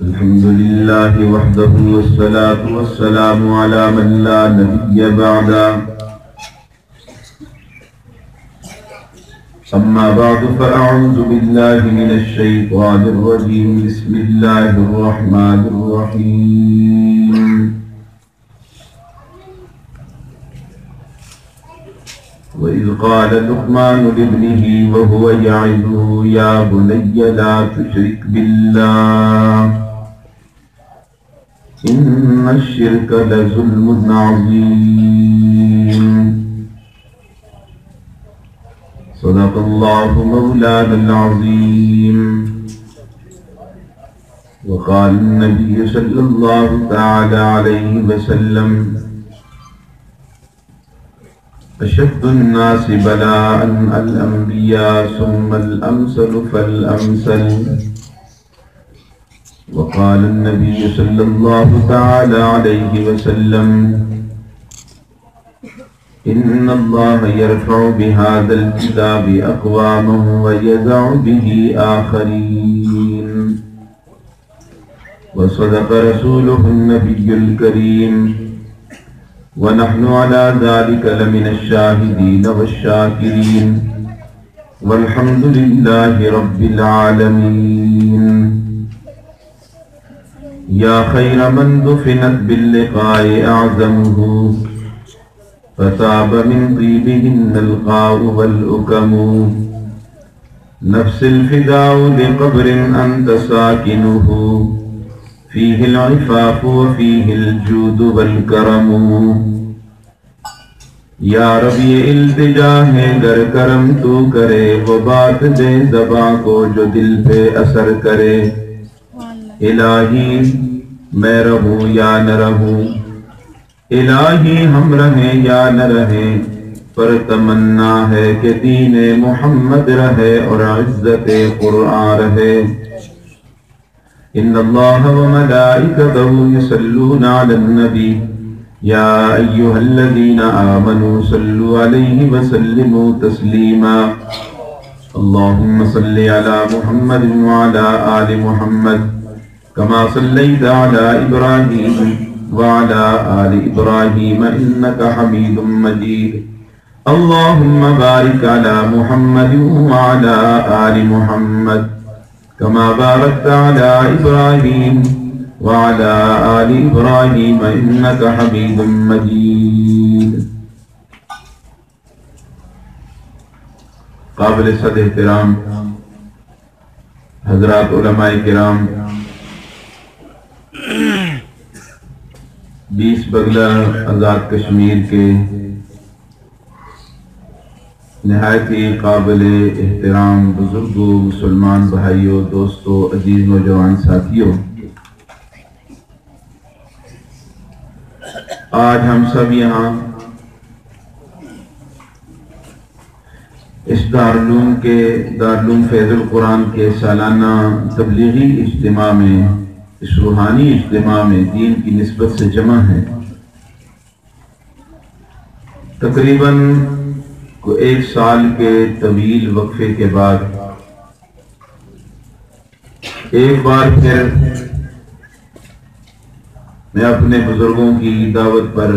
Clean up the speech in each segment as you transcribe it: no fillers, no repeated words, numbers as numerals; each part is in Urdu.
الحمد لله وحده والصلاة والسلام على من لا نبي بعده أما بعد فأعوذ بالله من الشيطان الرجيم بسم الله الرحمن الرحيم وإذ قال لقمان لابنه وهو يعظه يا بني لا تشرك بالله إن الشرك لظلم عظيم صدق الله مولانا العظيم وقال النبي صلى الله تعالى عليه وسلم أشد الناس بلاء الأنبياء ثم الأمثل فالأمثل وقال النبي صلى الله تعالى عليه وسلم إن الله يرفع بهذا الكتاب أقواما ويدع به آخرين وصدق رسوله النبي الكريم ونحن على ذلك لمن الشاهدين والشاكرين والحمد لله رب العالمين يا خير من دفنت باللقاء أعظمه فطاب من طيبهن القاء والأكم نفس الفداء لقبر أنت ساكنه فيه العفاف وفيه الجود والكرم یا رب یہ التجا ہے گر کرم تو کرے وہ بات دے زباں کو جو دل پہ اثر کرے الہی میں رہوں یا نہ رہوں الہی ہم رہیں یا نہ رہیں پر تمنا ہے کہ دین محمد رہے اور عزت قرآن رہے ان اللہ وملائکتہ یصلون علی النبی یا ایہا الذین آمنوا صلوا علیہ وسلموا تسلیما اللہم صلی علی محمد وعلی آل محمد کما صلیت علی ابراہیم وعلى آل إبراهيم إنك حميد مجيد اللهم بارك على محمد وعلى آل محمد كما باركت على إبراهيم وعلى آل إبراهيم إنك حميد مجيد قابل صد احترام حضرات علماء کرام 20 بگلہ آزاد کشمیر کے نہایت ہی قابل احترام بزرگوں مسلمان بھائیوں دوستوں عزیز نوجوان ساتھیوں آج ہم سب یہاں اس دارالعلوم فیض القرآن کے سالانہ تبلیغی اجتماع میں اس روحانی اجتماع میں دین کی نسبت سے جمع ہیں تقریباً 1 سال کے طویل وقفے کے بعد ایک بار پھر میں اپنے بزرگوں کی دعوت پر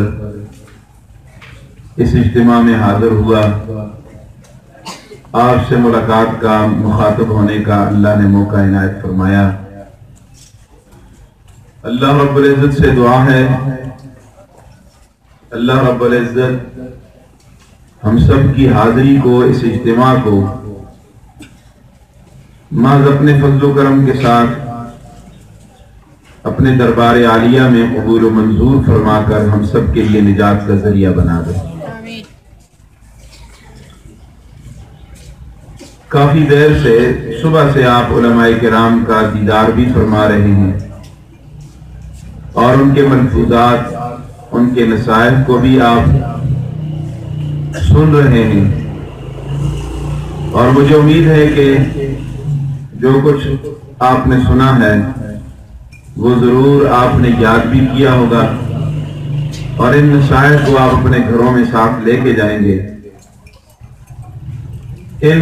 اس اجتماع میں حاضر ہوا آپ سے ملاقات کا مخاطب ہونے کا اللہ نے موقع عنایت فرمایا اللہ رب العزت سے دعا ہے اللہ رب العزت ہم سب کی حاضری کو اس اجتماع کو محض اپنے فضل و کرم کے ساتھ اپنے دربار عالیہ میں قبول و منظور فرما کر ہم سب کے لیے نجات کا ذریعہ بنا دے کافی دیر سے صبح سے آپ علماء کرام کا دیدار بھی فرما رہے ہیں اور ان کے ملفوظات ان کے نصائح کو بھی آپ سن رہے ہیں اور مجھے امید ہے کہ جو کچھ آپ نے سنا ہے وہ ضرور آپ نے یاد بھی کیا ہوگا اور ان نصائح کو آپ اپنے گھروں میں ساتھ لے کے جائیں گے۔ ان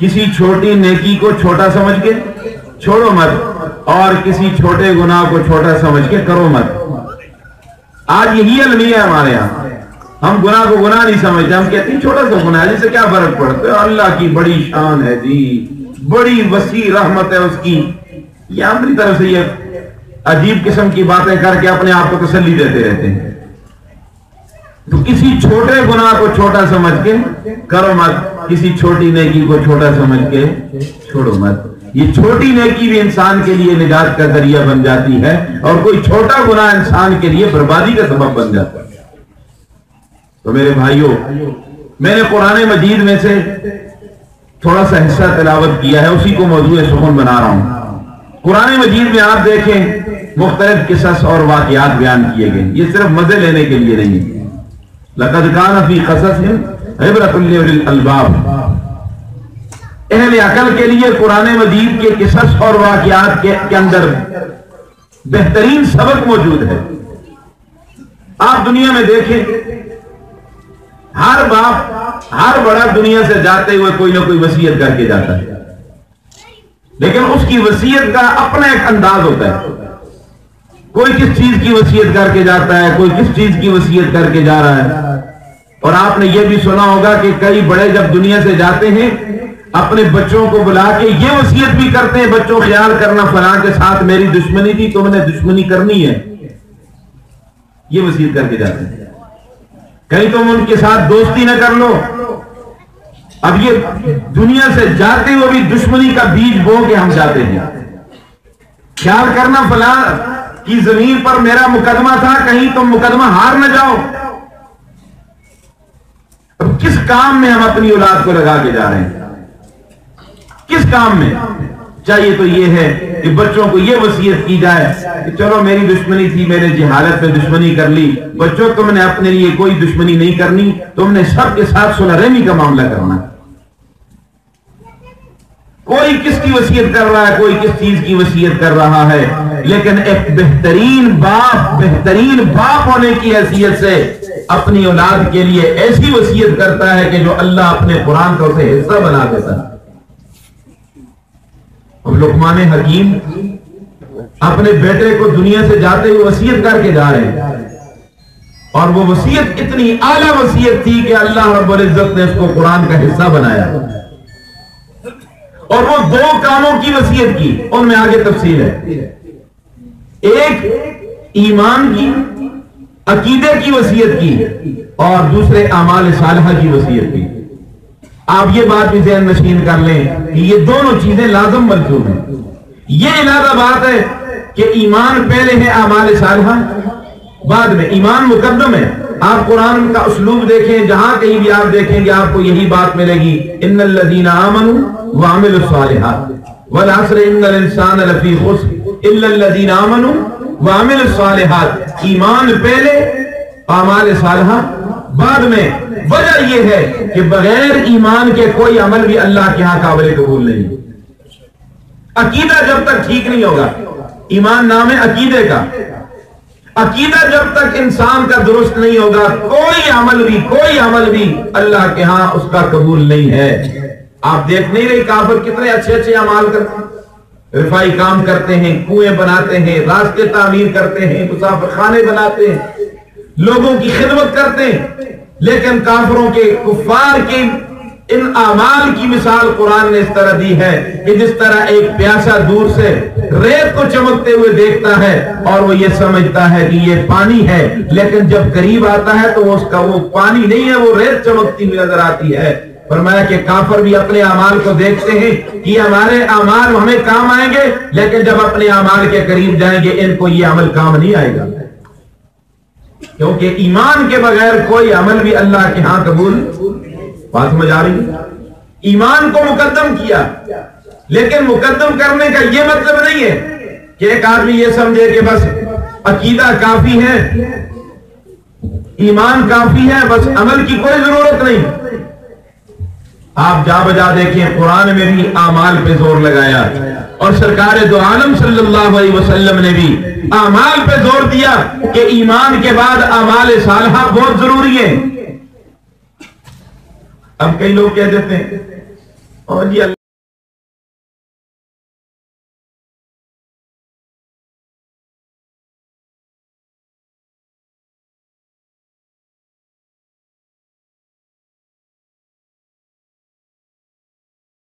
کسی چھوٹی نیکی کو چھوٹا سمجھ کے چھوڑو مت، اور کسی چھوٹے گناہ کو چھوٹا سمجھ کے کرو مت۔ آج یہی المیہ ہے ہمارے یہاں، ہم گناہ کو گناہ نہیں سمجھتے، ہم کہتے ہیں چھوٹا سا گناہ ہے، جس سے کیا فرق پڑتا ہے، اللہ کی بڑی شان ہے جی، بڑی وسیع رحمت ہے اس کی۔ یہ ہماری طرف سے یہ عجیب قسم کی باتیں کر کے اپنے آپ کو تسلی دیتے رہتے ہیں۔ تو کسی چھوٹے گناہ کو چھوٹا سمجھ کے کرو مت، کسی چھوٹی نیکی کو چھوٹا سمجھ کے چھوڑو مت۔ یہ چھوٹی نیکی بھی انسان کے لیے نجات کا ذریعہ بن جاتی ہے، اور کوئی چھوٹا گناہ انسان کے لیے بربادی کا سبب بن جاتا ہے۔ تو میرے بھائیوں، میں نے قرآن مجید میں سے تھوڑا سا حصہ تلاوت کیا ہے، اسی کو موضوع سخن بنا رہا ہوں۔ قرآن مجید میں آپ دیکھیں مختلف قصص اور واقعات بیان کیے گئے، یہ صرف مزے لینے کے لیے نہیں ہے۔ لقد کان فی قصصہم عبرۃ لأولی الالباب، اہل عقل کے لیے قرآن مجید کے قصص اور واقعات کے اندر بہترین سبق موجود ہے۔ آپ دنیا میں دیکھیں، ہر باپ، ہر بڑا دنیا سے جاتے ہوئے کوئی نہ کوئی وصیت کر کے جاتا ہے، لیکن اس کی وصیت کا اپنا ایک انداز ہوتا ہے۔ کوئی کس چیز کی وصیت کر کے جاتا ہے، کوئی کس چیز کی وصیت کر کے جا رہا ہے۔ اور آپ نے یہ بھی سنا ہوگا کہ کئی بڑے جب دنیا سے جاتے ہیں اپنے بچوں کو بلا کے یہ وصیت بھی کرتے ہیں، بچوں خیال کرنا فلاں کے ساتھ میری دشمنی تھی، تم نے دشمنی کرنی ہے، یہ وصیت کر کے جاتے ہیں۔ کہیں تم ان کے ساتھ دوستی نہ کر لو۔ اب یہ دنیا سے جاتے ہوئے بھی دشمنی کا بیج بو کے ہم جاتے ہیں۔ خیال کرنا فلاں کی زمین پر میرا مقدمہ تھا، کہیں تم مقدمہ ہار نہ جاؤ۔ اب کس کام میں ہم اپنی اولاد کو لگا کے جا رہے ہیں؟ کس کام میں؟ چاہیے تو یہ ہے کہ بچوں کو یہ وصیت کی جائے کہ چلو میری دشمنی تھی، میں نے جہالت میں دشمنی کر لی، بچوں تم نے اپنے لیے کوئی دشمنی نہیں کرنی، تم نے سب کے ساتھ صلح رحمی کا معاملہ کرنا۔ کوئی کس کی وصیت کر رہا ہے، کوئی کس چیز کی وصیت کر رہا ہے، لیکن ایک بہترین باپ ہونے کی حیثیت سے اپنی اولاد کے لیے ایسی وصیت کرتا ہے کہ جو اللہ اپنے قرآن کا اسے حصہ بنا دیتا ہے۔ اب لقمان حکیم اپنے بیٹے کو دنیا سے جاتے ہوئے وصیت کر کے جا رہے ہیں، اور وہ وصیت اتنی اعلیٰ وصیت تھی کہ اللہ رب العزت نے اس کو قرآن کا حصہ بنایا، اور وہ دو کاموں کی وصیت کی، ان میں آگے تفصیل ہے۔ ایک ایمان کی، عقیدے کی وصیت کی، اور دوسرے اعمال صالحہ کی وصیت کی۔ آپ یہ بات بھی ذہن نشین کر لیں کہ یہ دونوں چیزیں لازم ملزوم ہیں۔ یہ علیحدہ بات ہے کہ ایمان پہلے ہے، اعمال صالحہ بعد میں۔ ایمان مقدم ہے۔ آپ قرآن کا اسلوب دیکھیں، جہاں کہیں بھی آپ دیکھیں گے آپ کو یہی بات ملے گی، ان الذین آمنوا وعملوا الصالحات والعصر ان الانسان لفی خسر الا الذین آمنوا وعملوا الصالحات۔ ایمان پہلے، اعمال صالحہ بعد میں۔ وجہ یہ ہے کہ بغیر ایمان کے کوئی عمل بھی اللہ کے ہاں قابل قبول نہیں۔ عقیدہ جب تک ٹھیک نہیں ہوگا، ایمان نام ہے عقیدے کا، عقیدہ جب تک انسان کا درست نہیں ہوگا کوئی عمل بھی اللہ کے ہاں اس کا قبول نہیں ہے۔ آپ دیکھ نہیں رہے کافر کتنے اچھے اچھے اعمال کرتے ہیں، رفائی کام کرتے ہیں، کنویں بناتے ہیں، راستے تعمیر کرتے ہیں، مسافر خانے بناتے ہیں، لوگوں کی خدمت کرتے ہیں، لیکن کافروں کے، کفار کے ان اعمال کی مثال قرآن نے اس طرح دی ہے کہ جس طرح ایک پیاسا دور سے ریت کو چمکتے ہوئے دیکھتا ہے اور وہ یہ سمجھتا ہے کہ یہ پانی ہے، لیکن جب قریب آتا ہے تو اس کا وہ پانی نہیں ہے، وہ ریت چمکتی ہوئی نظر آتی ہے۔ فرمایا کہ کافر بھی اپنے اعمال کو دیکھتے ہیں کہ ہمارے اعمال ہمیں کام آئیں گے، لیکن جب اپنے اعمال کے قریب جائیں گے ان کو یہ عمل کام نہیں آئے گا، کیونکہ ایمان کے بغیر کوئی عمل بھی اللہ کے ہاں قبول۔ بات سمجھ آ رہی ہے؟ ایمان کو مقدم کیا، لیکن مقدم کرنے کا یہ مطلب نہیں ہے کہ ایک آدمی یہ سمجھے کہ بس عقیدہ کافی ہے، ایمان کافی ہے، بس عمل کی کوئی ضرورت نہیں۔ آپ جا بجا دیکھیں قرآن میں بھی اعمال پہ زور لگایا، اور سرکار دو عالم صلی اللہ علیہ وسلم نے بھی اعمال پہ زور دیا کہ ایمان کے بعد اعمال صالحہ بہت ضروری ہے۔ اب کئی لوگ کہہ دیتے ہیں اور یہ